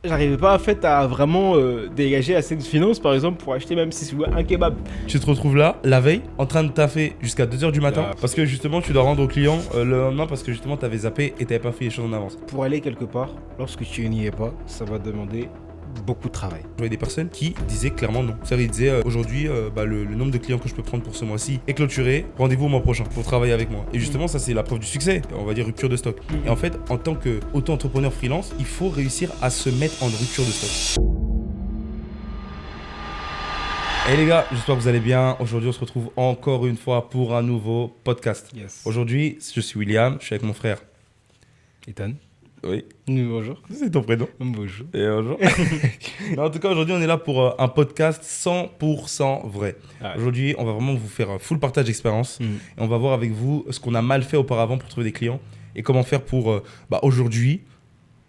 j'arrivais pas en fait à vraiment dégager assez de finances, par exemple, pour acheter même si c'est un kebab. Tu te retrouves là, la veille, en train de taffer jusqu'à 2h du matin, Ah, parce que justement, tu dois rendre au client le lendemain, parce que justement, t'avais zappé et t'avais pas fait les choses en avance. Pour aller quelque part, lorsque tu n'y es pas, ça va demander beaucoup de travail. Je voyais des personnes qui disaient clairement non. C'est-à-dire, ils disaient aujourd'hui, le nombre de clients que je peux prendre pour ce mois-ci est clôturé. Rendez-vous au mois prochain pour travailler avec moi. Et justement, ça, c'est la preuve du succès. On va dire rupture de stock. Et en fait, en tant qu'auto-entrepreneur freelance, il faut réussir à se mettre en rupture de stock. Hey les gars, j'espère que vous allez bien. Aujourd'hui, on se retrouve encore une fois pour un nouveau podcast. Yes. Aujourd'hui, je suis William, je suis avec mon frère. Ethan. Oui, Bonjour. c'est ton prénom. Bonjour. Et bonjour. Mais en tout cas, aujourd'hui, on est là pour un podcast 100% vrai. Ah, Aujourd'hui, on va vraiment vous faire un full partage d'expérience. mm. Et on va voir avec vous ce qu'on a mal fait auparavant pour trouver des clients et comment faire pour, aujourd'hui,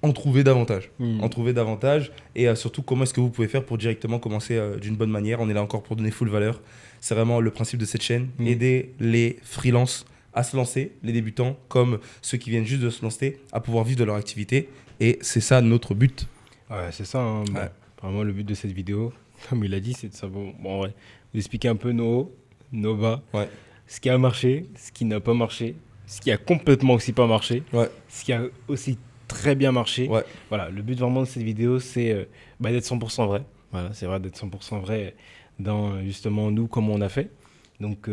en trouver davantage. En trouver davantage et surtout, comment est-ce que vous pouvez faire pour directement commencer d'une bonne manière. On est là encore pour donner full valeur. C'est vraiment le principe de cette chaîne. Aider les freelances à se lancer, les débutants, comme ceux qui viennent juste de se lancer, à pouvoir vivre de leur activité. Et c'est ça notre but. Ouais, c'est ça. Hein. Ouais. Vraiment, le but de cette vidéo, comme il a dit, c'est de savoir, bon, ouais, vous expliquer un peu nos hauts, nos bas, Ouais. ce qui a marché, ce qui n'a pas marché, ce qui a complètement aussi pas marché, Ouais. ce qui a aussi très bien marché. Ouais. Voilà, le but vraiment de cette vidéo, c'est d'être 100% vrai. Voilà, c'est vrai d'être 100% vrai dans justement nous, comment on a fait. Donc,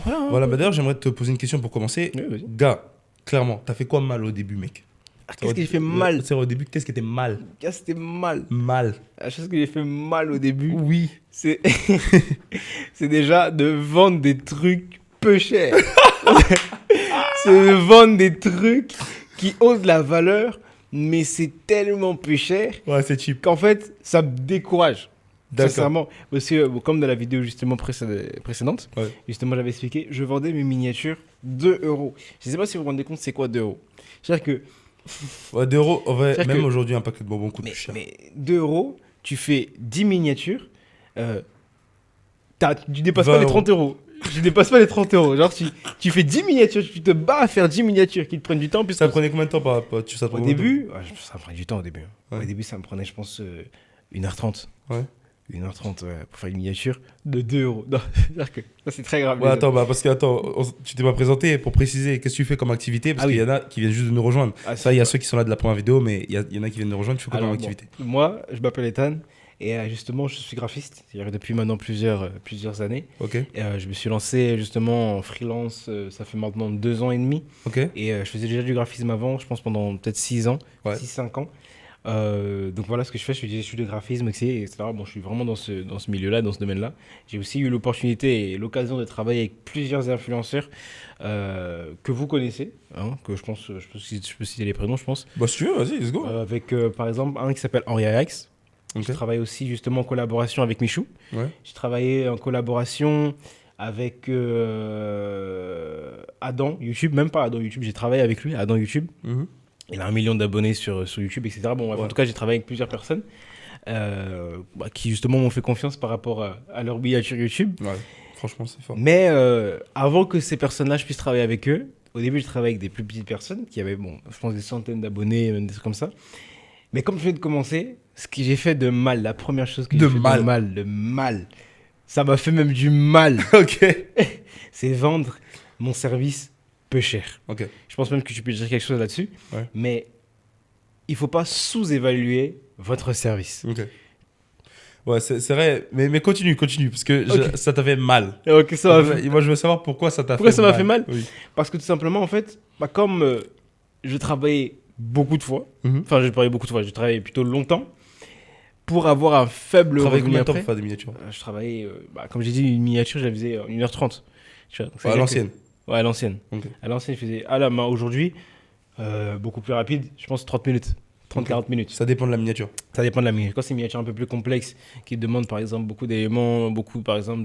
voilà. Voilà, d'ailleurs, j'aimerais te poser une question pour commencer. Oui, vas-y. Gars, clairement, t'as fait quoi mal au début, mec? Qu'est-ce que j'ai fait mal? C'est au début, qu'est-ce qui était mal? Qu'est-ce que c'était mal? Mal. La chose que j'ai fait mal au début, Oui. c'est c'est déjà de vendre des trucs peu chers. C'est de vendre des trucs qui ont de la valeur, mais c'est tellement peu cher Ouais, c'est cheap. qu'en fait, ça me décourage. D'accord. Sincèrement. Parce que, comme dans la vidéo justement précédente, Ouais. justement, j'avais expliqué, je vendais mes miniatures 2 euros. Je ne sais pas si vous vous rendez compte, c'est quoi 2 euros. C'est-à-dire que, Ouais, 2 euros, en vrai, C'est-à-dire même que- aujourd'hui, un paquet de bonbons coûte mais, plus cher. mais 2 euros, tu fais 10 miniatures, tu dépasses 20 pas les 30 euros. Tu dépasses pas les 30 euros. Genre, tu fais 10 miniatures, tu te bats à faire 10 miniatures qui te prennent du temps. Puisque Ça prenait combien de temps ça au prenait début, ouais, ça me prenait du temps au début. Ouais. Au début, ça me prenait, je pense, 1h30. Ouais. 1h30 pour faire une miniature de 2 euros. Non, c'est-à-dire que ça, c'est très grave. Ouais, attends, parce que tu t'es pas présenté pour préciser qu'est-ce que tu fais comme activité, parce Ah oui. qu'il y en a qui viennent juste de nous rejoindre. Ah, Ça, il y a ceux qui sont là de la première vidéo, mais il y en a qui viennent de nous rejoindre. Tu fais quoi comme Alors, activité? bon, moi, je m'appelle Ethan et justement, je suis graphiste. C'est-à-dire depuis maintenant plusieurs années. Ok, Et, je me suis lancé justement en freelance, ça fait maintenant 2 ans et demi. ok. Et je faisais déjà du graphisme avant, je pense pendant peut-être 6 ans, Ouais. 6-5 ans. Donc voilà ce que je fais, je fais des études de graphisme, etc. Bon, je suis vraiment dans ce milieu-là, dans ce domaine-là. J'ai aussi eu l'opportunité et l'occasion de travailler avec plusieurs influenceurs que vous connaissez, hein, que je pense, je peux citer les prénoms, je pense. Bah, si tu veux, vas-y, let's go. Avec par exemple un qui s'appelle Henri Ajax. Ok. Je travaille aussi justement en collaboration avec Michou. Ouais. J'ai travaillé en collaboration avec Adam YouTube, même pas Adam YouTube, j'ai travaillé avec lui, Adam YouTube. Mhm. Il a 1 million d'abonnés sur YouTube, etc. Bon, bref, Ouais. en tout cas, j'ai travaillé avec plusieurs personnes qui justement m'ont fait confiance par rapport à leur miniature YouTube. Ouais, franchement, c'est fort. Mais avant que ces personnes-là, je puisse travailler avec eux, au début, je travaillais avec des plus petites personnes qui avaient, bon, je pense, des centaines d'abonnés, même des trucs comme ça. Mais comme je viens de commencer, ce que j'ai fait de mal, la première chose que j'ai fait de mal, ça m'a fait même du mal, Ok. c'est vendre mon service peu cher. Ok. Je pense même que tu peux dire quelque chose là-dessus. Ouais. Mais il ne faut pas sous-évaluer votre service. Ok. Ouais, c'est vrai, mais continue, parce que Ok. ça t'a fait mal. Ok, ça m'a fait... Moi, je veux savoir pourquoi ça t'a Pourquoi fait ça m'a fait mal? Oui. Parce que tout simplement, en fait, comme je travaillais beaucoup de fois, Mhm. enfin, je travaillais plutôt longtemps, pour avoir un faible Tu travailles revenu combien de temps après, pour faire des miniatures? je travaillais, comme j'ai dit, une miniature, je la faisais 1h30. Tu vois, donc ça Ouais, à veut dire l'ancienne. que- Ouais, à l'ancienne. Ok. À l'ancienne, je faisais à la main. Aujourd'hui, beaucoup plus rapide, je pense 30 minutes. 30-40 minutes. Ça dépend de la miniature. Ça dépend de la miniature. Quand c'est une miniature un peu plus complexe, qui demande par exemple beaucoup d'éléments, beaucoup par exemple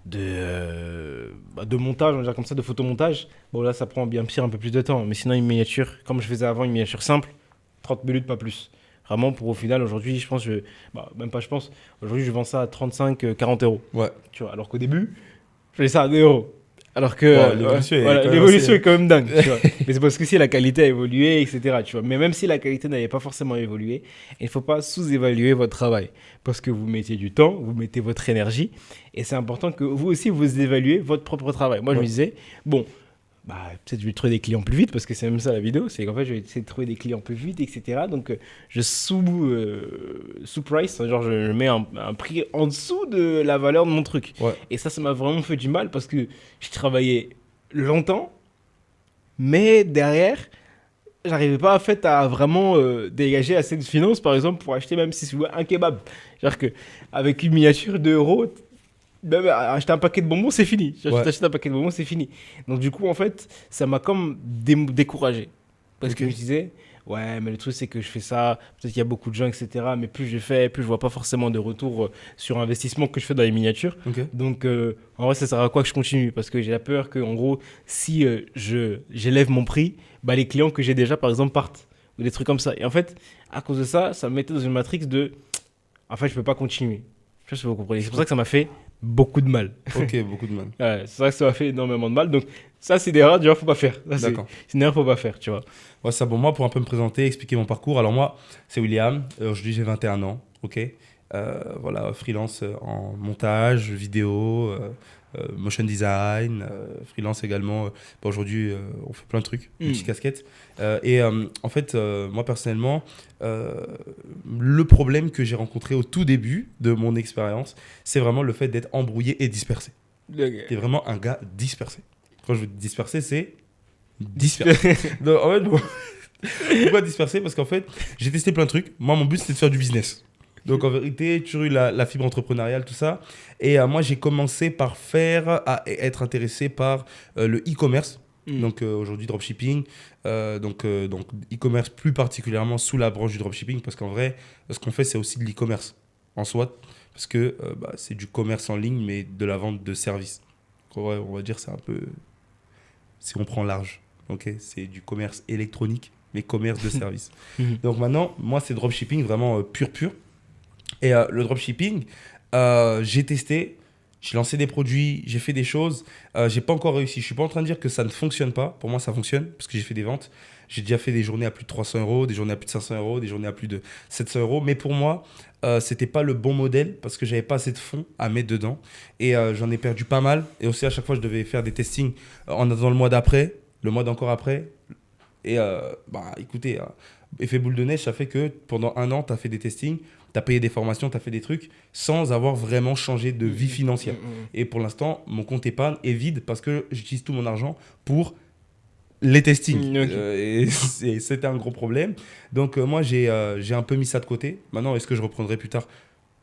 de montage, on va dire comme ça, de photomontage, bon là ça prend bien pire un peu plus de temps. Mais sinon une miniature, comme je faisais avant, une miniature simple, 30 minutes pas plus. Vraiment pour au final aujourd'hui, je pense, même pas je pense, aujourd'hui je vends ça à 35-40 euros. Ouais. Tu vois, alors qu'au début, je faisais ça à 2 euros. Alors que Bon, l'évolution est quand même dingue, tu vois. Mais c'est parce que si la qualité a évolué, etc. Tu vois. Mais même si la qualité n'avait pas forcément évolué, il ne faut pas sous-évaluer votre travail. Parce que vous mettez du temps, vous mettez votre énergie. Et c'est important que vous aussi, vous évaluez votre propre travail. Moi, je me disais, bon, bah, peut-être je vais trouver des clients plus vite, parce que c'est même ça la vidéo. C'est qu'en fait, je vais essayer de trouver des clients plus vite, etc. Donc, je sous-price, genre je mets un prix en dessous de la valeur de mon truc. Ouais. Et ça m'a vraiment fait du mal parce que je travaillais longtemps, mais derrière, j'arrivais pas en fait à vraiment dégager assez de finances, par exemple, pour acheter même si c'est un kebab. C'est-à-dire qu'avec une miniature d'euros, même acheter un paquet de bonbons, c'est fini. Ouais. T'achètes un paquet de bonbons, c'est fini. Donc du coup, en fait, ça m'a comme découragé. Parce que je me disais, ouais, mais le truc, c'est que je fais ça, peut-être qu'il y a beaucoup de gens, etc. Mais plus je fais, plus je vois pas forcément de retour sur investissement que je fais dans les miniatures. Ok. Donc, en vrai, ça sert à quoi que je continue? Parce que j'ai la peur que, en gros, si j'élève mon prix, bah, les clients que j'ai déjà, par exemple, partent. Ou des trucs comme ça. Et en fait, à cause de ça, ça me mettait dans une matrix de, en fait, je peux pas continuer. Je sais pas si vous comprenez. C'est pour ça que ça m'a fait beaucoup de mal. Ok, beaucoup de mal. Ouais, c'est vrai que ça m'a fait énormément de mal. Donc, ça, c'est des erreurs, déjà, faut pas faire. Ça, D'accord. c'est une erreur, faut pas faire, tu vois. Ouais, ça, bon, moi, pour un peu me présenter, expliquer mon parcours. Alors, moi, c'est William. Aujourd'hui, j'ai 21 ans. Ok. Voilà, freelance en montage, vidéo, motion design, freelance également. Bon, aujourd'hui, on fait plein de trucs, multi-casquettes. En fait, moi, personnellement, le problème que j'ai rencontré au tout début de mon expérience, c'est vraiment le fait d'être embrouillé et dispersé. T'es vraiment un gars dispersé. Quand je veux disperser, c'est dispersé. Donc, en fait, pourquoi disperser? Parce qu'en fait, j'ai testé plein de trucs. Moi, mon but, c'était de faire du business. Donc, en vérité, j'ai toujours eu la fibre entrepreneuriale, tout ça. Et moi, j'ai commencé par être intéressé par le e-commerce. Donc, aujourd'hui, dropshipping. Donc, e-commerce plus particulièrement sous la branche du dropshipping. Parce qu'en vrai, ce qu'on fait, c'est aussi de l'e-commerce en soi. Parce que c'est du commerce en ligne, mais de la vente de services. Donc, ouais, on va dire c'est un peu... Si on prend large, ok, c'est du commerce électronique, mais commerce de services. Donc maintenant, moi, c'est dropshipping vraiment pur. Et le dropshipping, j'ai testé, j'ai lancé des produits, j'ai fait des choses, j'ai pas encore réussi. Je suis pas en train de dire que ça ne fonctionne pas. Pour moi, ça fonctionne parce que j'ai fait des ventes. J'ai déjà fait des journées à plus de 300 euros, des journées à plus de 500 euros, des journées à plus de 700 euros. Mais pour moi, c'était pas le bon modèle parce que j'avais pas assez de fonds à mettre dedans. Et j'en ai perdu pas mal. Et aussi, à chaque fois, je devais faire des testings en attendant le mois d'après, le mois d'encore après. Et écoutez, effet boule de neige, ça fait que pendant un an, tu as fait des testings, tu as payé des formations, tu as fait des trucs sans avoir vraiment changé de vie financière. Et pour l'instant, mon compte épargne est vide parce que j'utilise tout mon argent pour les testings. Et c'était un gros problème. Donc, moi, j'ai un peu mis ça de côté. Maintenant, est-ce que je reprendrai plus tard?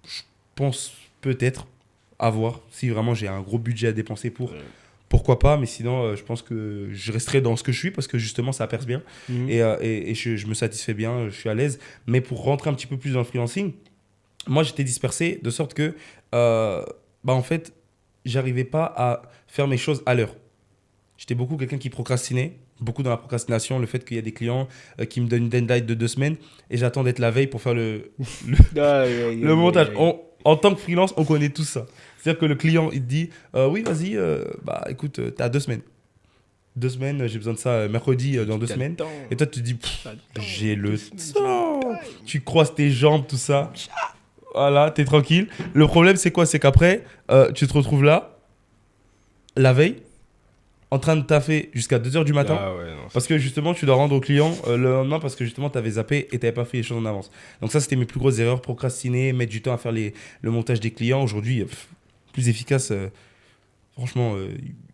Je pense peut-être à voir si vraiment j'ai un gros budget à dépenser pour. Pourquoi pas, mais sinon, je pense que je resterai dans ce que je suis parce que justement, ça perce bien et je me satisfais bien, je suis à l'aise. Mais pour rentrer un petit peu plus dans le freelancing, moi, j'étais dispersé de sorte que, en fait, j'arrivais pas à faire mes choses à l'heure. J'étais beaucoup quelqu'un qui procrastinait, beaucoup dans la procrastination, le fait qu'il y a des clients qui me donnent une deadline de 2 semaines et j'attends d'être la veille pour faire le montage. En tant que freelance, on connaît tout ça. C'est-à-dire que le client, il te dit oui, vas-y, écoute, t'as 2 semaines. 2 semaines, j'ai besoin de ça mercredi dans 2 semaines. Et toi, tu te dis, j'ai le temps. Tu croises tes jambes, tout ça. Voilà, t'es tranquille. Le problème, c'est quoi? C'est qu'après, tu te retrouves là, la veille, en train de taffer jusqu'à 2h du matin. Parce que justement, tu dois rendre au client le lendemain parce que justement, tu avais zappé et tu n'avais pas fait les choses en avance. Donc ça, c'était mes plus grosses erreurs. Procrastiner, mettre du temps à faire le montage des clients. Aujourd'hui, plus efficace, franchement,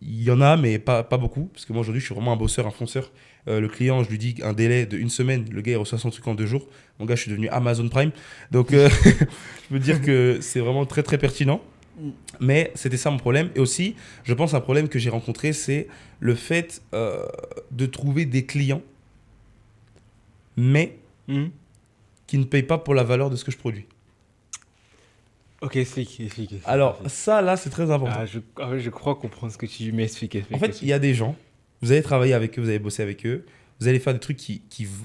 il y en a, mais pas beaucoup. Parce que moi, aujourd'hui, je suis vraiment un bosseur, un fonceur. Le client, je lui dis un délai de 1 semaine. Le gars, il reçoit son truc en 2 jours. Mon gars, je suis devenu Amazon Prime. Donc, je peux dire que c'est vraiment très, très pertinent. Mais c'était ça mon problème. Et aussi, je pense un problème que j'ai rencontré, c'est le fait de trouver des clients, mais qui ne payent pas pour la valeur de ce que je produis. Ok, explique. Alors, ça, là, c'est très important. Je crois comprendre ce que tu dis, mais explique. En fait, il y a des gens, vous allez travailler avec eux, vous allez bosser avec eux, vous allez faire des trucs qui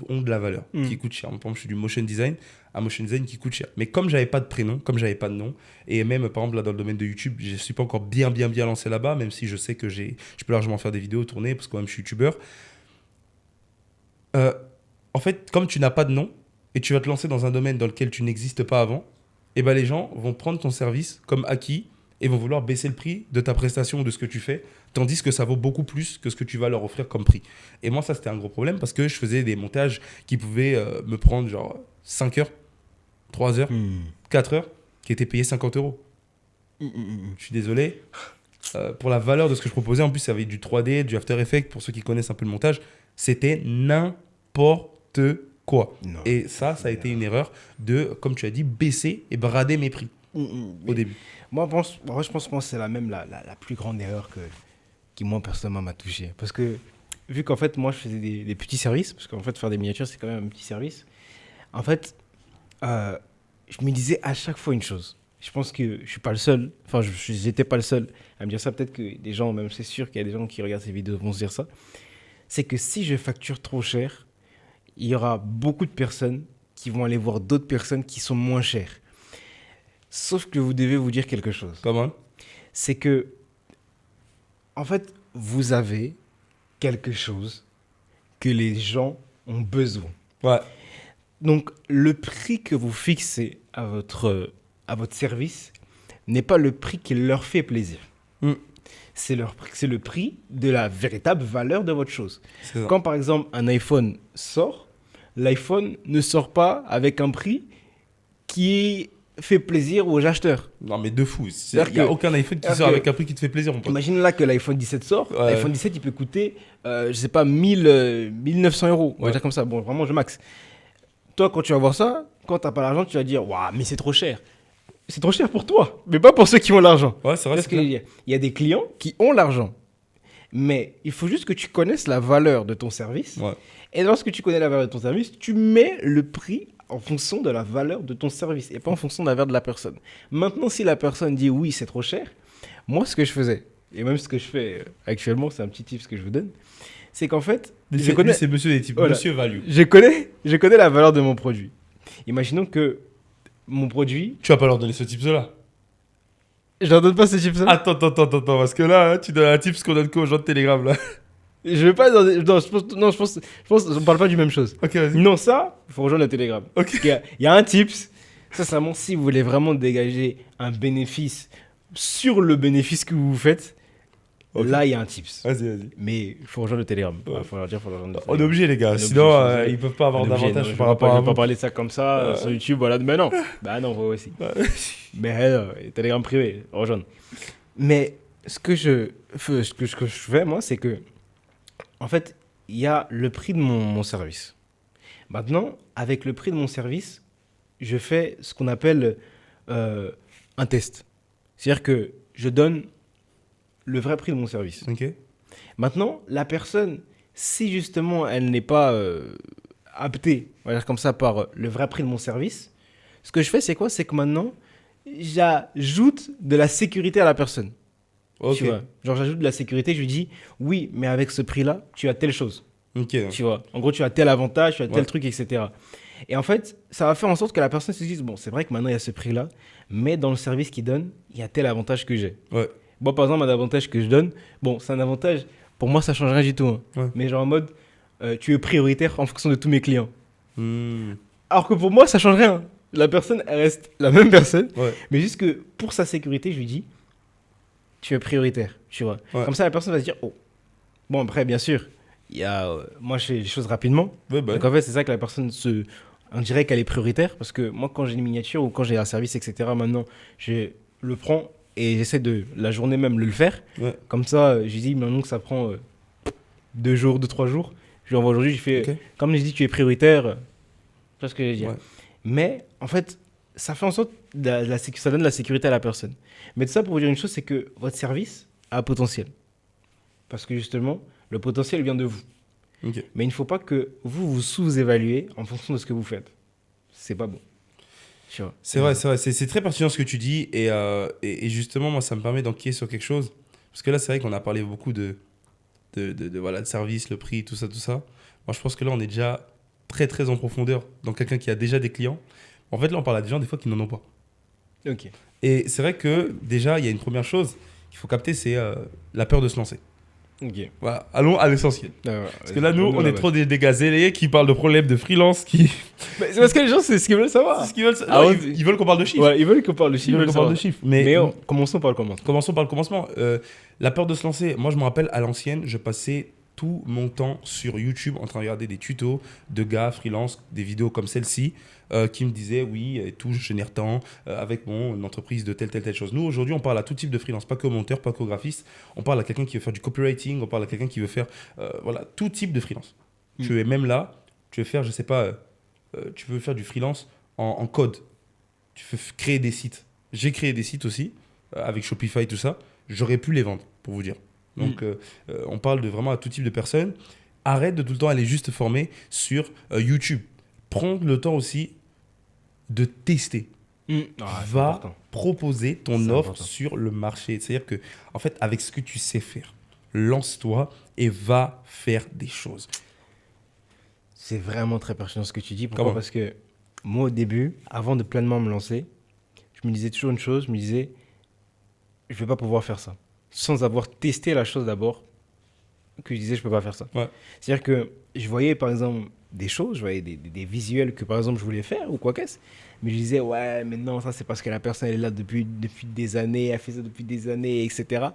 ont de la valeur, qui coûtent cher. Par exemple, je fais du motion design, un motion design qui coûte cher. Mais comme j'avais pas de prénom, comme j'avais pas de nom, et même par exemple là dans le domaine de YouTube, je suis pas encore bien lancé là-bas, même si je sais que je peux largement faire des vidéos, tourner, parce que quand même je suis youtubeur. En fait, comme tu n'as pas de nom et tu vas te lancer dans un domaine dans lequel tu n'existes pas avant, et ben les gens vont prendre ton service comme acquis et vont vouloir baisser le prix de ta prestation ou de ce que tu fais, tandis que ça vaut beaucoup plus que ce que tu vas leur offrir comme prix. Et moi, ça, c'était un gros problème parce que je faisais des montages qui pouvaient me prendre genre 5 heures, 3 heures, 4 heures, qui étaient payés 50 €. Je suis désolé. Pour la valeur de ce que je proposais, en plus, ça avait du 3D, du After Effects, pour ceux qui connaissent un peu le montage, c'était n'importe quoi. Non. Et ça a été une erreur de, comme tu as dit, baisser et brader mes prix au début. Moi, je pense que c'est la plus grande erreur qui, moi, personnellement, m'a touché. Parce que, vu qu'en fait, moi, je faisais des petits services, parce qu'en fait, faire des miniatures, c'est quand même un petit service. En fait, je me disais à chaque fois une chose. Je pense que je suis pas le seul, enfin, je n'étais pas le seul à me dire ça. Peut-être que des gens, même c'est sûr qu'il y a des gens qui regardent ces vidéos vont se dire ça. C'est que si je facture trop cher, il y aura beaucoup de personnes qui vont aller voir d'autres personnes qui sont moins chères. Sauf que vous devez vous dire quelque chose. Comment ? C'est que, en fait, vous avez quelque chose que les gens ont besoin. Ouais. Donc, le prix que vous fixez à votre service n'est pas le prix qui leur fait plaisir. C'est le prix de la véritable valeur de votre chose. Quand, par exemple, un iPhone sort, l'iPhone ne sort pas avec un prix qui fait plaisir aux acheteurs. Non, mais de fou. Il n'y a aucun iPhone qui sort avec un prix qui te fait plaisir. Imagine là que l'iPhone 17 sort. Ouais. L'iPhone 17, il peut coûter, je sais pas, 1900 €. On va dire comme ça. Bon, vraiment, je max. Toi, quand tu vas voir ça, quand tu n'as pas l'argent, tu vas dire, waouh, mais c'est trop cher. C'est trop cher pour toi, mais pas pour ceux qui ont l'argent. Ouais, c'est vrai. Parce qu'il y a des clients qui ont l'argent. Mais il faut juste que tu connaisses la valeur de ton service. Ouais. Et lorsque tu connais la valeur de ton service, tu mets le prix en fonction de la valeur de ton service et pas en fonction de la valeur de la personne. Maintenant, si la personne dit oui, c'est trop cher, moi, ce que je faisais, et même ce que je fais actuellement, c'est un petit tip que je vous donne, c'est qu'en fait, je connais... C'est monsieur des types, voilà, monsieur value. Je connais la valeur de mon produit. Imaginons que mon produit... Tu vas pas leur donner ce tips-là. Je leur donne pas ce tips-là. Attends, parce que là, tu donnes un tips qu'on donne qu'aux gens de Telegram, là. Je vais pas... je pense on parle pas du même chose. Ok, vas-y. Non, ça, il faut rejoindre le Telegram. Ok. Il y a un tips. Sincèrement, si vous voulez vraiment dégager un bénéfice sur le bénéfice que vous faites, okay, là, il y a un tips. Vas-y. Mais il faut rejoindre le Telegram. Ouais. Faut leur dire, faut rejoindre le Telegram. On est obligé, les gars. Sinon, ils peuvent pas avoir d'avantage par rapport à... Je vais pas parler de ça comme ça sur YouTube. Voilà. Mais non. Bah non, vous aussi. Mais Telegram privé, rejoindre. Mais ce que je fais, moi, c'est que en fait, il y a le prix de mon service. Maintenant, avec le prix de mon service, je fais ce qu'on appelle un test. C'est-à-dire que je donne le vrai prix de mon service. Okay. Maintenant, la personne, si justement elle n'est pas aptée, on va dire comme ça, par le vrai prix de mon service, ce que je fais, c'est quoi ? C'est que maintenant, j'ajoute de la sécurité à la personne. Okay. Tu vois, genre j'ajoute de la sécurité, je lui dis oui, mais avec ce prix-là, tu as telle chose. Okay. Tu vois, en gros, tu as tel avantage, tu as tel truc, etc. Et en fait, ça va faire en sorte que la personne se dise bon, c'est vrai que maintenant il y a ce prix-là, mais dans le service qu'il donne, il y a tel avantage que j'ai. Ouais. Moi, par exemple, un avantage que je donne, bon, c'est un avantage, pour moi, ça change rien du tout. Hein. Ouais. Mais genre en mode, tu es prioritaire en fonction de tous mes clients. Alors que pour moi, ça change rien. La personne, elle reste la même personne, mais juste que pour sa sécurité, je lui dis tu es prioritaire, tu vois. Ouais. Comme ça, la personne va se dire, oh. Bon, après, bien sûr, il y a... moi, je fais les choses rapidement. Ouais, bah. Donc, en fait, c'est ça que la personne on dirait qu'elle est prioritaire. Parce que moi, quand j'ai une miniature ou quand j'ai un service, etc., maintenant, je le prends et j'essaie de, la journée même, le faire. Ouais. Comme ça, je dis, maintenant que ça prend 2 jours, 3 jours, je lui envoie aujourd'hui, je fais, comme je dis, tu es prioritaire, tu vois ce que je veux dire. Ouais. Mais, en fait, ça fait en sorte ça donne de la sécurité à la personne. Mais tout ça pour vous dire une chose, c'est que votre service a un potentiel. Parce que justement, le potentiel vient de vous. Okay. Mais il ne faut pas que vous sous-évaluez en fonction de ce que vous faites. C'est pas bon. Tu vois. C'est vrai. C'est très pertinent ce que tu dis. Et justement, moi, ça me permet d'enquiller sur quelque chose. Parce que là, c'est vrai qu'on a parlé beaucoup de service, le prix, tout ça. Moi, je pense que là, on est déjà très, très en profondeur dans quelqu'un qui a déjà des clients. En fait, là, on parle à des gens des fois qui n'en ont pas. Ok. Et c'est vrai que déjà, il y a une première chose qu'il faut capter, c'est la peur de se lancer. Ok. Voilà, allons à l'essentiel. Ah, Parce que là, nous, on est trop dégazés, les gars qui parlent de problèmes de freelance, qui... Mais c'est parce que les gens, c'est ce qu'ils veulent savoir. C'est ce qu'ils veulent. Ah Non, ouais, ils veulent qu'on parle de chiffres. Ouais, ils veulent qu'on parle de Ils chiffres. veulent qu'on parle de chiffres. Mais Commençons par le commencement. commençons par le commencement. La peur de se lancer. Moi, je me rappelle, à l'ancienne, je passais tout mon temps sur YouTube en train de regarder des tutos de gars freelance, des vidéos comme celle-ci, qui me disaient, oui, et tout, je génère tant avec mon entreprise de telle chose. Nous, aujourd'hui, on parle à tout type de freelance, pas qu'au monteur, pas qu'au graphiste. On parle à quelqu'un qui veut faire du copywriting, on parle à quelqu'un qui veut faire voilà, tout type de freelance. Tu es même là, tu veux faire, je sais pas, tu veux faire du freelance en code. Tu veux créer des sites. J'ai créé des sites aussi, avec Shopify, tout ça. J'aurais pu les vendre, pour vous dire. Donc, on parle de vraiment à tout type de personnes. Arrête de tout le temps aller juste te former sur YouTube. Prends le temps aussi de tester. Va important. proposer ton C'est offre important. sur le marché. C'est-à-dire que, en fait, avec ce que tu sais faire, lance-toi et va faire des choses. C'est vraiment très pertinent ce que tu dis. Pourquoi? Comment? Parce que moi, au début, avant de pleinement me lancer, je me disais toujours une chose. Je me disais, je ne vais pas pouvoir faire ça. Sans avoir testé la chose d'abord, que je disais, je ne peux pas faire ça. Ouais. C'est-à-dire que je voyais, par exemple, des choses, je voyais des visuels que, par exemple, je voulais faire ou quoi qu'est-ce. Mais je disais, ouais, mais non, ça, c'est parce que la personne, elle est là depuis des années, elle fait ça depuis des années, etc.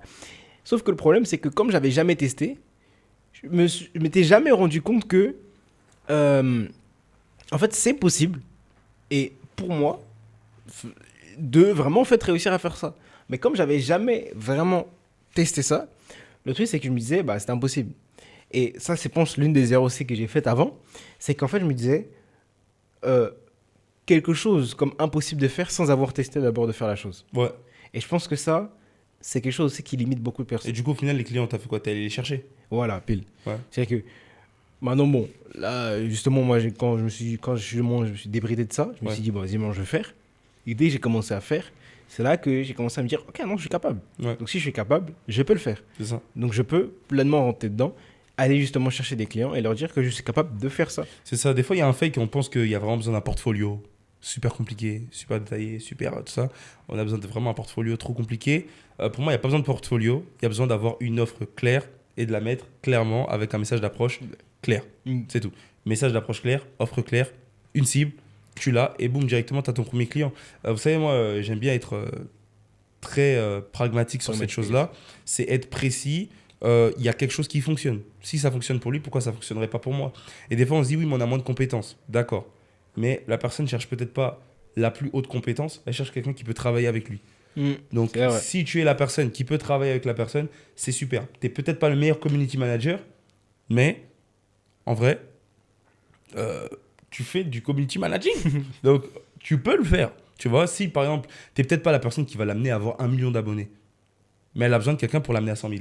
Sauf que le problème, c'est que comme j'avais jamais testé, je m'étais jamais rendu compte que, en fait, c'est possible. Et pour moi, de vraiment en fait, réussir à faire ça. Mais comme j'avais jamais vraiment testé ça, le truc, c'est que je me disais, bah, c'est impossible. Et ça, c'est, je pense, l'une des erreurs aussi que j'ai faites avant. C'est qu'en fait, je me disais, quelque chose comme impossible de faire sans avoir testé d'abord de faire la chose. Ouais. Et je pense que ça, c'est quelque chose aussi qui limite beaucoup de Et personnes. du coup, au final, les clients, t'as fait quoi? T'es allé les chercher? Voilà, pile. Ouais. C'est que maintenant, bon, là, justement, moi, quand je me suis débridé de ça, je me Ouais. suis dit, bon, vas-y, moi, je vais faire. Et dès que j'ai commencé à faire, c'est là que j'ai commencé à me dire, ok, non, je suis capable. Ouais. Donc, si je suis capable, je peux le faire. C'est ça. Donc, je peux pleinement rentrer dedans, aller justement chercher des clients et leur dire que je suis capable de faire ça. C'est ça. Des fois, il y a un fake et on pense qu'il y a vraiment besoin d'un portfolio super compliqué, super détaillé, super tout ça. On a besoin de vraiment un portfolio trop compliqué. Pour moi, il n'y a pas besoin de portfolio. Il y a besoin d'avoir une offre claire et de la mettre clairement avec un message d'approche clair. C'est tout. Message d'approche clair, offre claire, une cible, tu l'as et boum, directement, tu as ton premier client. Vous savez, moi, j'aime bien être très pragmatique sur cette Pragmatique. chose-là. C'est être précis. Il y a quelque chose qui fonctionne. Si ça fonctionne pour lui, pourquoi ça ne fonctionnerait pas pour moi? Et des fois, on se dit, oui, mais on a moins de compétences. D'accord. Mais la personne ne cherche peut-être pas la plus haute compétence, elle cherche quelqu'un qui peut travailler avec lui. Donc, C'est vrai. si tu es la personne qui peut travailler avec la personne, c'est super. Tu n'es peut-être pas le meilleur community manager, mais en vrai, tu fais du community managing. Donc, tu peux le faire. Tu vois, si par exemple, tu n'es peut-être pas la personne qui va l'amener à avoir 1 million d'abonnés, mais elle a besoin de quelqu'un pour l'amener à 100 000.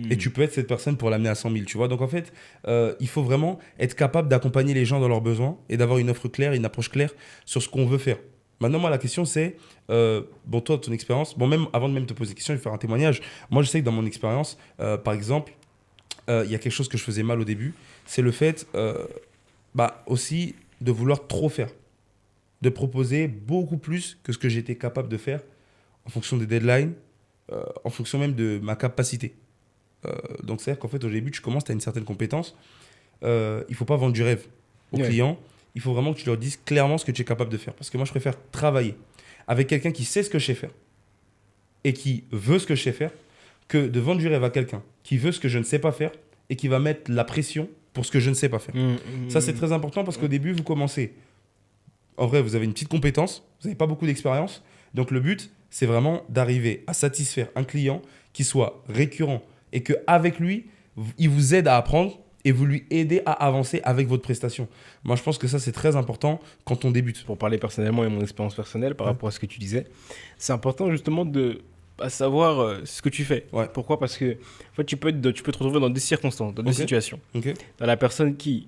Et tu peux être cette personne pour l'amener à 100 000, tu vois. Donc en fait, il faut vraiment être capable d'accompagner les gens dans leurs besoins et d'avoir une offre claire, une approche claire sur ce qu'on veut faire. Maintenant, moi, la question, c'est, bon, toi, ton expérience, bon, même avant de même te poser des questions, je vais faire un témoignage. Moi, je sais que dans mon expérience, par exemple, il y a quelque chose que je faisais mal au début, c'est le fait, aussi, de vouloir trop faire. De proposer beaucoup plus que ce que j'étais capable de faire en fonction des deadlines, en fonction même de ma capacité. Donc, c'est-à-dire qu'en fait, au début, tu commences, tu as une certaine compétence. Il ne faut pas vendre du rêve aux clients. Il faut vraiment que tu leur dises clairement ce que tu es capable de faire. Parce que moi, je préfère travailler avec quelqu'un qui sait ce que je sais faire et qui veut ce que je sais faire que de vendre du rêve à quelqu'un qui veut ce que je ne sais pas faire et qui va mettre la pression pour ce que je ne sais pas faire. Ça, c'est très important parce qu'au début, vous commencez. En vrai, vous avez une petite compétence, vous n'avez pas beaucoup d'expérience. Donc, le but, c'est vraiment d'arriver à satisfaire un client qui soit récurrent et qu'avec lui, il vous aide à apprendre et vous lui aidez à avancer avec votre prestation. Moi, je pense que ça, c'est très important quand on débute. Pour parler personnellement et mon expérience personnelle par Ouais. rapport à ce que tu disais, c'est important justement de savoir ce que tu fais. Ouais. Pourquoi? Parce que en fait, tu peux te retrouver dans deux circonstances, dans deux Ok. situations. Ok. Dans la personne qui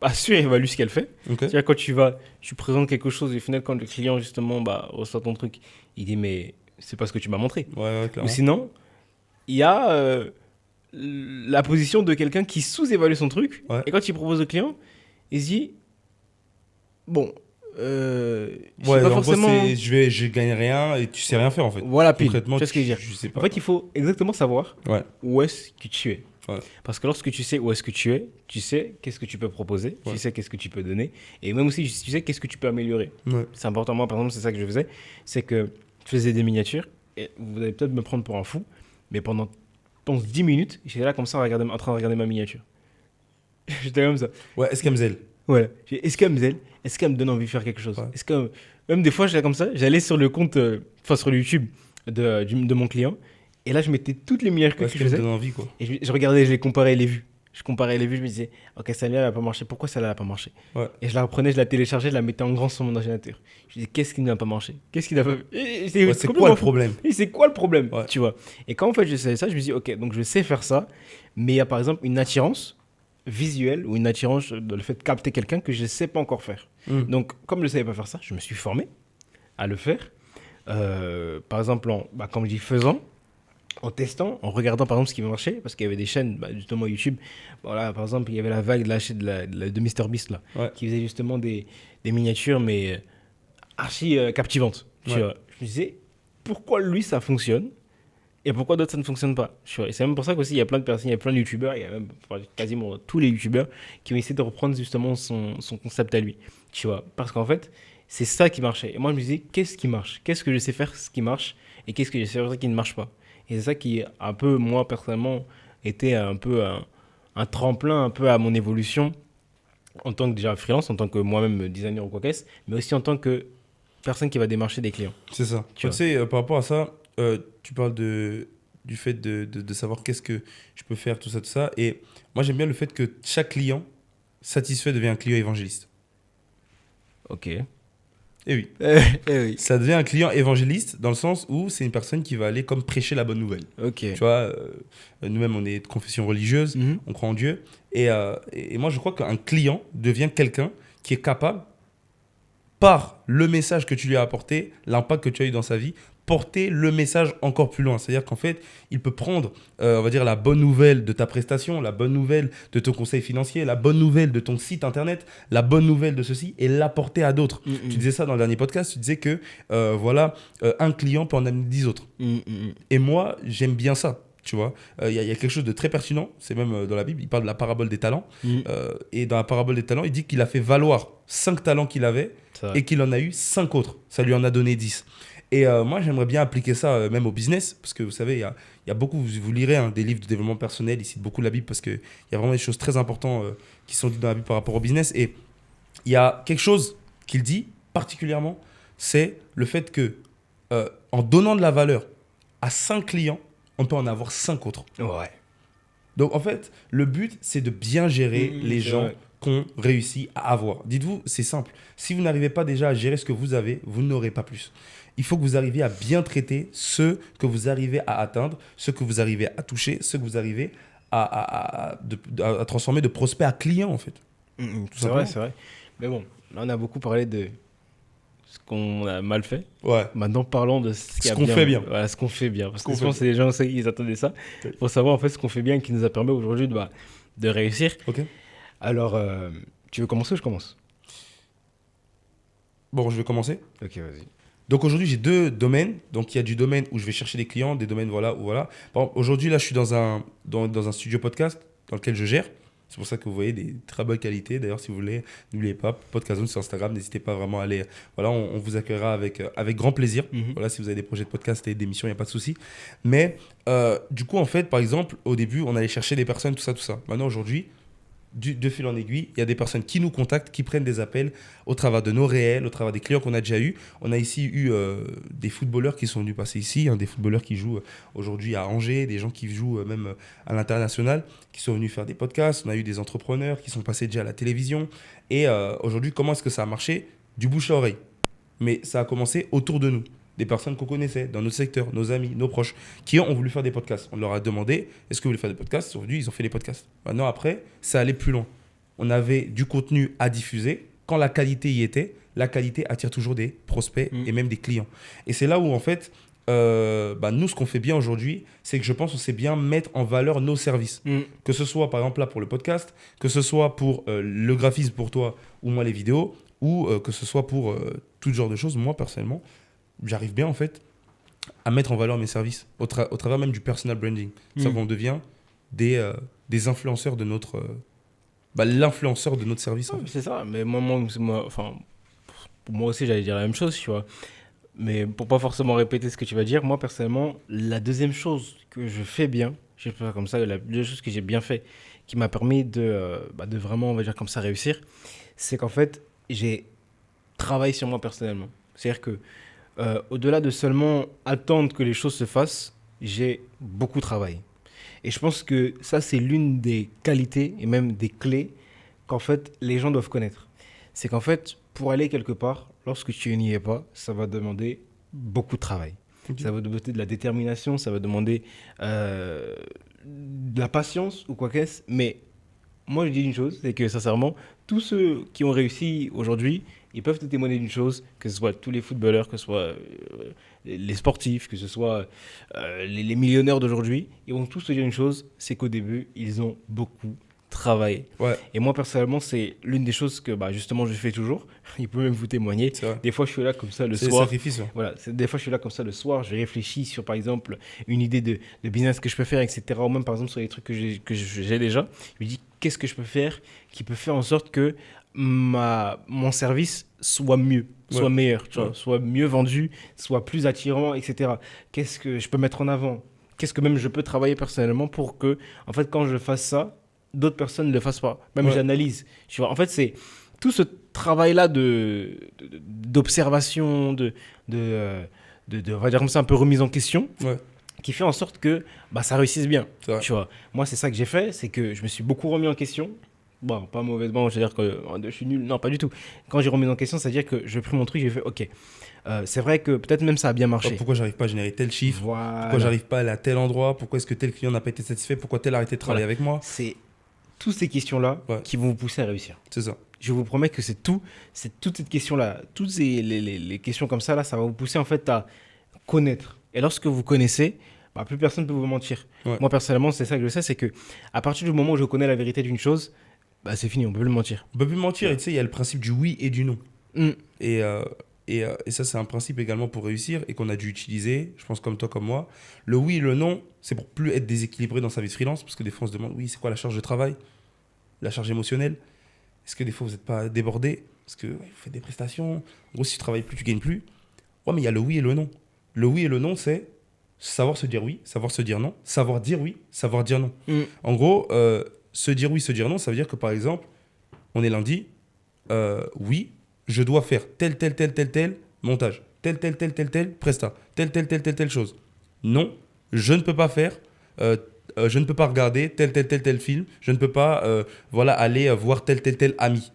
assure et évalue ce qu'elle fait. Ok. C'est-à-dire quand tu présentes quelque chose et au final, quand le client justement reçoit ton truc, il dit mais c'est pas ce que tu m'as montré. Ouais, Ou clairement. sinon, il y a la position de quelqu'un qui sous-évalue son truc. Ouais. Et quand il propose au client, il se dit, bon, je sais Ouais, pas en forcément... gros, je gagne rien et tu sais rien faire en fait. Voilà, pile. Tu Concrètement, vois ce que je veux dire. je sais En pas. fait, il faut exactement savoir Ouais, où est-ce que tu es. Ouais. Parce que lorsque tu sais où est-ce que tu es, tu sais qu'est-ce que tu peux proposer, Ouais. tu sais qu'est-ce que tu peux donner, et même aussi tu sais qu'est-ce que tu peux améliorer. ouais, C'est important. Moi, par exemple, c'est ça que je faisais, c'est que je faisais des miniatures, et vous allez peut-être me prendre pour un fou, mais pendant, je pense, 10 minutes, j'étais là comme ça en train de regarder ma miniature. J'étais comme ça. ouais, Escamzel. Voilà. Est-ce qu'elle me zèle? Est-ce qu'elle me donne envie de faire quelque chose? Ouais. Est-ce que... Même des fois, j'étais comme ça, j'allais sur le compte, enfin sur le YouTube de mon client, et là, je mettais toutes les miniatures Ouais, que ce je qui me faisais, donne envie quoi. et je regardais, je les comparais les vues. Je comparais les vues, je me disais, ok, celle-là, elle n'a pas marché. Pourquoi celle-là, elle n'a pas marché? Ouais. Et je la reprenais, je la téléchargeais, je la mettais en grand sur mon ordinateur. Je disais, qu'est-ce qui n'a pas marché? Qu'est-ce qui n'a pas... Et c'est Ouais, c'est complètement quoi le fou. problème? Et c'est quoi le problème? Ouais. Tu vois? Et quand en fait je savais ça, je me dis, ok, donc je sais faire ça, mais il y a par exemple une attirance visuelle ou une attirance de le fait de capter quelqu'un que je ne sais pas encore faire. Donc, comme je ne savais pas faire ça, je me suis formé à le faire. Par exemple, comme je dis, faisant, en testant, en regardant par exemple ce qui marchait, parce qu'il y avait des chaînes, justement YouTube. Voilà, par exemple, il y avait la vague de la chaîne de MrBeast là, Ouais. qui faisait justement des miniatures, mais archi captivantes. Tu Ouais. vois. Je me disais, pourquoi lui ça fonctionne et pourquoi d'autres ça ne fonctionne pas? Tu vois. Et c'est même pour ça qu'aussi il y a plein de personnes, il y a plein de youtubeurs, il y a même quasiment tous les youtubeurs qui ont essayé de reprendre justement son concept à lui. Tu vois. Parce qu'en fait, c'est ça qui marchait. Et moi je me disais, qu'est-ce qui marche? Qu'est-ce que je sais faire ce qui marche? Et qu'est-ce que je sais faire qui ne marche pas? Et c'est ça qui, un peu, moi personnellement, était un peu un tremplin un peu à mon évolution en tant que déjà freelance, en tant que moi-même designer ou quoi qu'est-ce, mais aussi en tant que personne qui va démarcher des clients. C'est ça. Tu Tu sais, par rapport à ça, tu parles du fait de savoir qu'est-ce que je peux faire, tout ça. Et moi, j'aime bien le fait que chaque client satisfait devient un client évangéliste. Ok. Et oui. Oui. Ça devient un client évangéliste dans le sens où c'est une personne qui va aller comme prêcher la bonne nouvelle. Ok. Tu vois, nous-mêmes, on est de confession religieuse, Mhm. on croit en Dieu. Et moi, je crois qu'un client devient quelqu'un qui est capable, par le message que tu lui as apporté, l'impact que tu as eu dans sa vie, porter le message encore plus loin. C'est-à-dire qu'en fait, il peut prendre, on va dire, la bonne nouvelle de ta prestation, la bonne nouvelle de ton conseil financier, la bonne nouvelle de ton site internet, la bonne nouvelle de ceci et l'apporter à d'autres. Mhm. Tu disais ça dans le dernier podcast, tu disais que un client peut en amener 10 autres. Mhm. Et moi, j'aime bien ça. Tu vois, il y a quelque chose de très pertinent, c'est même dans la Bible, il parle de la parabole des talents. Mhm. Et dans la parabole des talents, il dit qu'il a fait valoir 5 talents qu'il avait Ça. et qu'il en a eu 5 autres. Ça lui en a donné 10. Et moi, j'aimerais bien appliquer ça même au business, parce que vous savez, il y a beaucoup, vous lirez des livres de développement personnel, ils citent beaucoup la Bible, parce qu'il y a vraiment des choses très importantes qui sont dites dans la Bible par rapport au business. Et il y a quelque chose qu'il dit particulièrement, c'est le fait que en donnant de la valeur à 5 clients, on peut en avoir 5 autres. Ouais. Donc en fait, le but, c'est de bien gérer les c'est gens vrai. qu'on réussit à avoir. Dites-vous, c'est simple. Si vous n'arrivez pas déjà à gérer ce que vous avez, vous n'aurez pas plus. Il faut que vous arriviez à bien traiter ceux que vous arrivez à atteindre, ceux que vous arrivez à toucher, ceux que vous arrivez à transformer de prospects à clients, en fait. C'est vrai, c'est vrai. Mais bon, là, on a beaucoup parlé de ce qu'on a mal fait. Ouais. Maintenant, parlons de ce qu'on fait bien. Voilà, ce qu'on fait bien. Parce Ce qu'on que je fait pense que les gens aussi, ils attendaient ça. Oui. Pour savoir en fait ce qu'on fait bien et qui nous a permis aujourd'hui de réussir. Ok. Alors, tu veux commencer ou je commence? Bon, je vais commencer. Ok, vas-y. Donc aujourd'hui, j'ai 2 domaines. Donc il y a du domaine où je vais chercher des clients, des domaines voilà où voilà. Par exemple, aujourd'hui, là, je suis dans un studio podcast dans lequel je gère. C'est pour ça que vous voyez des très bonnes qualités. D'ailleurs, si vous voulez, n'oubliez pas, Podcast Zone sur Instagram, n'hésitez pas vraiment à aller. Voilà, on vous accueillera avec grand plaisir. Mhm. Voilà, si vous avez des projets de podcast et d'émissions, il n'y a pas de souci. Mais du coup, en fait, par exemple, au début, on allait chercher des personnes, tout ça. Maintenant, aujourd'hui, de fil en aiguille, il y a des personnes qui nous contactent, qui prennent des appels au travers de nos réels, au travers des clients qu'on a déjà eus. On a ici eu des footballeurs qui sont venus passer ici, des footballeurs qui jouent aujourd'hui à Angers, des gens qui jouent même à l'international, qui sont venus faire des podcasts. On a eu des entrepreneurs qui sont passés déjà à la télévision. Et aujourd'hui, comment est-ce que ça a marché? Du bouche à oreille. Mais ça a commencé autour de nous. Des personnes qu'on connaissait dans notre secteur, nos amis, nos proches, qui ont voulu faire des podcasts. On leur a demandé, est-ce que vous voulez faire des podcasts? Ils sont venus, ils ont fait des podcasts. Maintenant, après, ça allait plus loin. On avait du contenu à diffuser. Quand la qualité y était, la qualité attire toujours des prospects et même des clients. Et c'est là où, en fait, nous, ce qu'on fait bien aujourd'hui, c'est que je pense qu'on sait bien mettre en valeur nos services. Que ce soit, par exemple, là, pour le podcast, que ce soit pour le graphisme pour toi ou moi, les vidéos, ou que ce soit pour tout genre de choses. Moi, personnellement, j'arrive bien, en fait, à mettre en valeur mes services au travers même du personal branding. Ça qu'on devient des influenceurs de notre... l'influenceur de notre service. En fait. C'est ça, mais enfin, pour moi aussi, j'allais dire la même chose, tu vois. Mais pour pas forcément répéter ce que tu vas dire, moi personnellement, la deuxième chose que je fais bien, je vais faire comme ça, la deuxième chose que j'ai bien fait, qui m'a permis de vraiment, on va dire comme ça, réussir, c'est qu'en fait, j'ai travaillé sur moi personnellement. C'est-à-dire que au-delà de seulement attendre que les choses se fassent, j'ai beaucoup travaillé. Et je pense que ça, c'est l'une des qualités et même des clés qu'en fait, les gens doivent connaître. C'est qu'en fait, pour aller quelque part, lorsque tu n'y es pas, ça va demander beaucoup de travail. Okay. Ça va demander de la détermination, ça va demander de la patience ou quoi qu'est-ce. Mais moi, je dis une chose, c'est que sincèrement, tous ceux qui ont réussi aujourd'hui, ils peuvent te témoigner d'une chose, que ce soit tous les footballeurs, que ce soit les sportifs, que ce soit les millionnaires d'aujourd'hui, ils vont tous te dire une chose, c'est qu'au début, ils ont beaucoup travaillé. Ouais. Et moi, personnellement, c'est l'une des choses que justement, je fais toujours. Il peut même vous témoigner. Des fois, je suis là comme ça le soir. C'est le sacrifice. Ouais. Voilà, des fois, je suis là comme ça le soir, je réfléchis sur, par exemple, une idée de business que je peux faire, etc. Ou même, par exemple, sur les trucs que j'ai déjà. Je me dis, qu'est-ce que je peux faire qui peut faire en sorte que mon service soit mieux, soit meilleur, tu vois, soit mieux vendu, soit plus attirant, etc. Qu'est-ce que je peux mettre en avant? Qu'est-ce que même je peux travailler personnellement pour que, en fait, quand je fasse ça, d'autres personnes ne le fassent pas. Même j'analyse. Tu vois, en fait, c'est tout ce travail-là d'observation, on va dire comme ça, un peu remise en question, qui fait en sorte que ça réussisse bien. Tu vois, moi, c'est ça que j'ai fait, c'est que je me suis beaucoup remis en question. Bon, pas mauvaisement, c'est-à-dire que je suis nul. Non, pas du tout. Quand j'ai remis en question, c'est-à-dire que j'ai pris mon truc, j'ai fait OK. C'est vrai que peut-être même ça a bien marché. Pourquoi j'arrive pas à générer tel chiffre? Pourquoi j'arrive pas à aller à tel endroit? Pourquoi est-ce que tel client n'a pas été satisfait? Pourquoi tel a arrêté de travailler avec moi? C'est toutes ces questions-là qui vont vous pousser à réussir. C'est ça. Je vous promets que c'est toutes ces questions-là, toutes les questions comme ça, là, ça va vous pousser en fait à connaître. Et lorsque vous connaissez, plus personne ne peut vous mentir. Moi, personnellement, c'est ça que je sais, c'est que à partir du moment où je connais la vérité d'une chose, c'est fini, on peut plus mentir. On peut plus mentir. Et tu sais, il y a le principe du oui et du non. Et ça, c'est un principe également pour réussir et qu'on a dû utiliser, je pense comme toi, comme moi. Le oui et le non, c'est pour plus être déséquilibré dans sa vie de freelance, parce que des fois, on se demande, oui, c'est quoi la charge de travail? La charge émotionnelle? Est-ce que des fois, vous n'êtes pas débordé? Parce que vous faites des prestations. En gros, si tu ne travailles plus, tu ne gagnes plus. Ouais, mais il y a le oui et le non. Le oui et le non, c'est savoir se dire oui, savoir se dire non, savoir dire oui, savoir dire non. En gros, se dire oui, se dire non, ça veut dire que par exemple, on est lundi, oui, je dois faire tel montage, tel presta, telle chose. Non, je ne peux pas faire, je ne peux pas regarder tel film, je ne peux pas aller voir tel ami.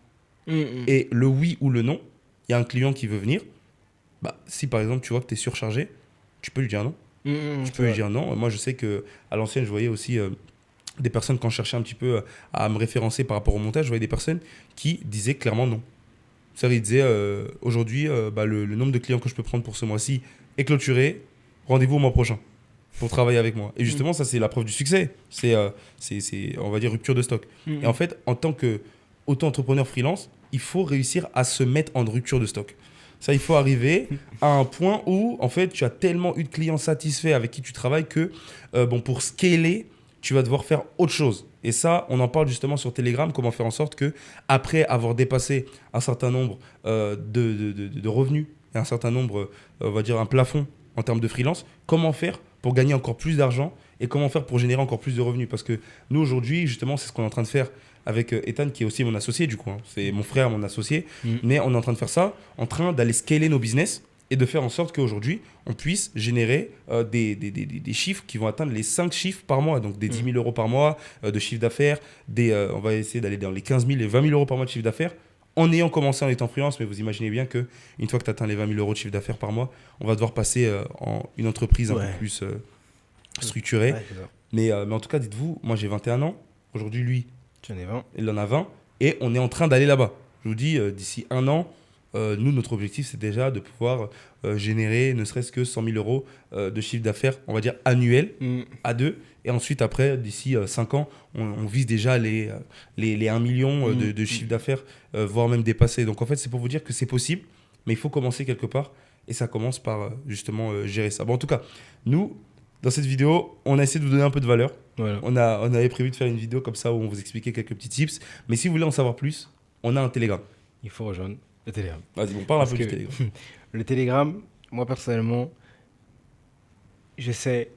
Et le oui ou le non, il y a un client qui veut venir, si par exemple tu vois que tu es surchargé, tu peux lui dire non. Tu peux lui dire non. Moi, je sais qu'à l'ancienne, je voyais aussi des personnes, quand je cherchais un petit peu à me référencer par rapport au montage, je voyais des personnes qui disaient clairement non. C'est-à-dire, ils disaient aujourd'hui, le nombre de clients que je peux prendre pour ce mois-ci est clôturé. Rendez-vous au mois prochain pour travailler avec moi. Et justement, ça, c'est la preuve du succès. C'est, on va dire, rupture de stock. Et en fait, en tant qu'auto-entrepreneur freelance, il faut réussir à se mettre en rupture de stock. Ça, il faut arriver à un point où, en fait, tu as tellement eu de clients satisfaits avec qui tu travailles que, pour scaler, tu vas devoir faire autre chose. Et ça, on en parle justement sur Telegram, comment faire en sorte que, après avoir dépassé un certain nombre de revenus et un certain nombre, on va dire un plafond en termes de freelance, comment faire pour gagner encore plus d'argent et comment faire pour générer encore plus de revenus. Parce que nous, aujourd'hui, justement, c'est ce qu'on est en train de faire avec Ethan, qui est aussi mon associé, du coup. C'est mon frère, mon associé. Mais on est en train de faire ça, en train d'aller scaler nos business et de faire en sorte qu'aujourd'hui, on puisse générer des chiffres qui vont atteindre les 5 chiffres par mois. Donc des 10 000 euros par mois de chiffre d'affaires. On va essayer d'aller dans les 15 000 et 20 000 euros par mois de chiffre d'affaires en ayant commencé en étant freelance. Mais vous imaginez bien qu'une fois que tu atteins les 20 000 euros de chiffre d'affaires par mois, on va devoir passer en une entreprise un peu plus structurée. Mais en tout cas, dites-vous, moi j'ai 21 ans. Aujourd'hui, lui, tu en es 20. Il en a 20. Et on est en train d'aller là-bas. Je vous dis, d'ici un an, nous, notre objectif, c'est déjà de pouvoir générer ne serait-ce que 100 000 euros de chiffre d'affaires, on va dire annuel, à deux. Et ensuite, après, d'ici 5 ans, on vise déjà les 1 million de chiffre d'affaires, voire même dépasser. Donc, en fait, c'est pour vous dire que c'est possible, mais il faut commencer quelque part. Et ça commence par, justement, gérer ça. Bon, en tout cas, nous, dans cette vidéo, on a essayé de vous donner un peu de valeur. Voilà. On avait prévu de faire une vidéo comme ça où on vous expliquait quelques petits tips. Mais si vous voulez en savoir plus, on a un Telegram. Il faut rejoindre le Telegram. Vas-y, on parle un Parce peu du que Telegram. Le Telegram, moi personnellement, j'essaie,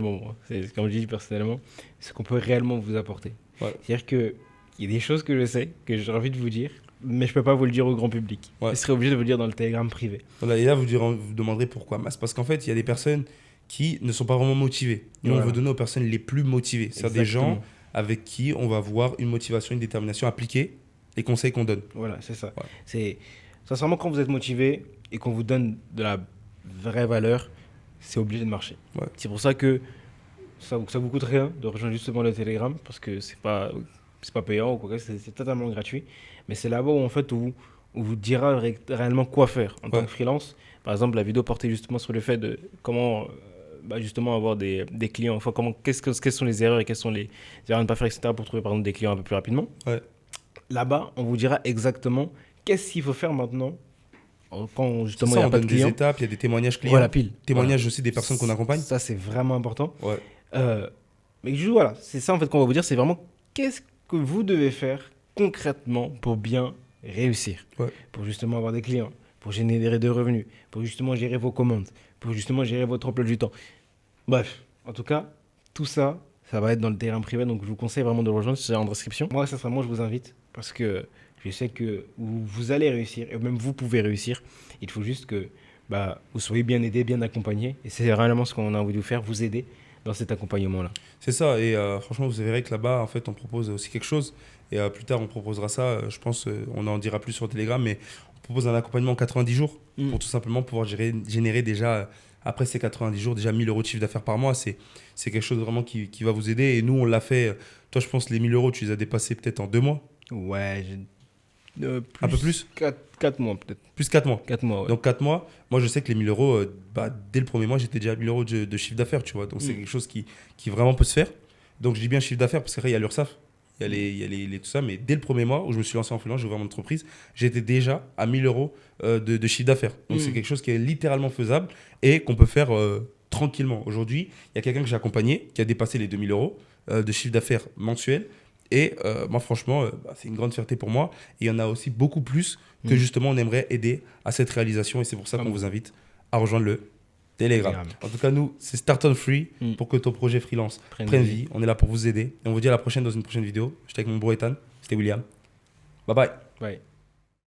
moi, c'est comme je dis personnellement, ce qu'on peut réellement vous apporter. Ouais. C'est-à-dire qu'il y a des choses que je sais, que j'ai envie de vous dire, mais je ne peux pas vous le dire au grand public. Ouais. Je serais obligé de vous le dire dans le Telegram privé. Voilà, et là, vous demanderez pourquoi. Bah, c'est parce qu'en fait, il y a des personnes qui ne sont pas vraiment motivées. Et Voilà. on veut donner aux personnes les plus motivées. C'est-à-dire des gens Exactement. avec qui on va voir une motivation, une détermination appliquée, les conseils qu'on donne. Voilà, c'est ça. Ouais. C'est sincèrement quand vous êtes motivé et qu'on vous donne de la vraie valeur, c'est obligé de marcher. Ouais. C'est pour ça que ça vous coûte rien de rejoindre justement le Telegram parce que c'est pas payant ou quoi, c'est totalement gratuit. Mais c'est là-bas où en fait où vous dira réellement quoi faire en tant que freelance. Par exemple, la vidéo portait justement sur le fait de comment justement avoir des clients. Enfin, quelles sont les erreurs et quelles sont les erreurs à ne pas faire, etc. pour trouver par exemple des clients un peu plus rapidement. Ouais. Là-bas, on vous dira exactement qu'est-ce qu'il faut faire maintenant quand justement il Ça, n'y a on pas de donne des clients. étapes, il y a des témoignages clients. Voilà, pile. Témoignages Voilà. aussi des personnes qu'on accompagne. Ça, c'est vraiment important. Ouais. Mais juste, voilà, c'est ça en fait qu'on va vous dire, c'est vraiment qu'est-ce que vous devez faire concrètement pour bien réussir. Ouais. Pour justement avoir des clients, pour générer des revenus, pour justement gérer vos commandes, pour justement gérer votre emploi du temps. Bref, en tout cas, tout ça, ça va être dans le terrain privé, donc je vous conseille vraiment de le rejoindre, c'est en description. Moi, sincèrement, je vous invite parce que je sais que vous allez réussir, et même vous pouvez réussir. Il faut juste que vous soyez bien aidé, bien accompagné, et c'est réellement ce qu'on a envie de vous faire, vous aider dans cet accompagnement-là. C'est ça, et franchement, vous verrez que là-bas, en fait, on propose aussi quelque chose. Et plus tard, on proposera ça. Je pense, on en dira plus sur Telegram, mais on propose un accompagnement en 90 jours pour tout simplement pouvoir générer déjà, après ces 90 jours, déjà 1000 euros de chiffre d'affaires par mois. C'est quelque chose vraiment qui va vous aider. Et nous, on l'a fait. Toi, je pense, les 1000 euros, tu les as dépassés peut-être en 2 mois. Ouais, Un peu plus 4 mois peut-être. Plus 4 mois. 4 mois, ouais. Donc 4 mois, moi je sais que les 1000 euros, dès le premier mois, j'étais déjà à 1000 euros de chiffre d'affaires, tu vois. Donc c'est quelque chose qui vraiment peut se faire. Donc je dis bien chiffre d'affaires parce qu'après il y a l'URSSAF, il y a les tout ça. Mais dès le premier mois où je me suis lancé en freelance, j'ai ouvert mon entreprise, j'étais déjà à 1000 euros de chiffre d'affaires. Donc c'est quelque chose qui est littéralement faisable et qu'on peut faire tranquillement. Aujourd'hui, il y a quelqu'un que j'ai accompagné qui a dépassé les 2000 euros de chiffre d'affaires mensuel. Et moi, franchement, c'est une grande fierté pour moi. Et il y en a aussi beaucoup plus que justement on aimerait aider à cette réalisation. Et c'est pour ça qu'on vous invite à rejoindre le Telegram. En tout cas, nous, c'est Start on Free pour que ton projet freelance prenne vie. On est là pour vous aider. Et on vous dit à la prochaine dans une prochaine vidéo. J'étais avec mon bro Ethan. C'était William. Bye bye. Ouais.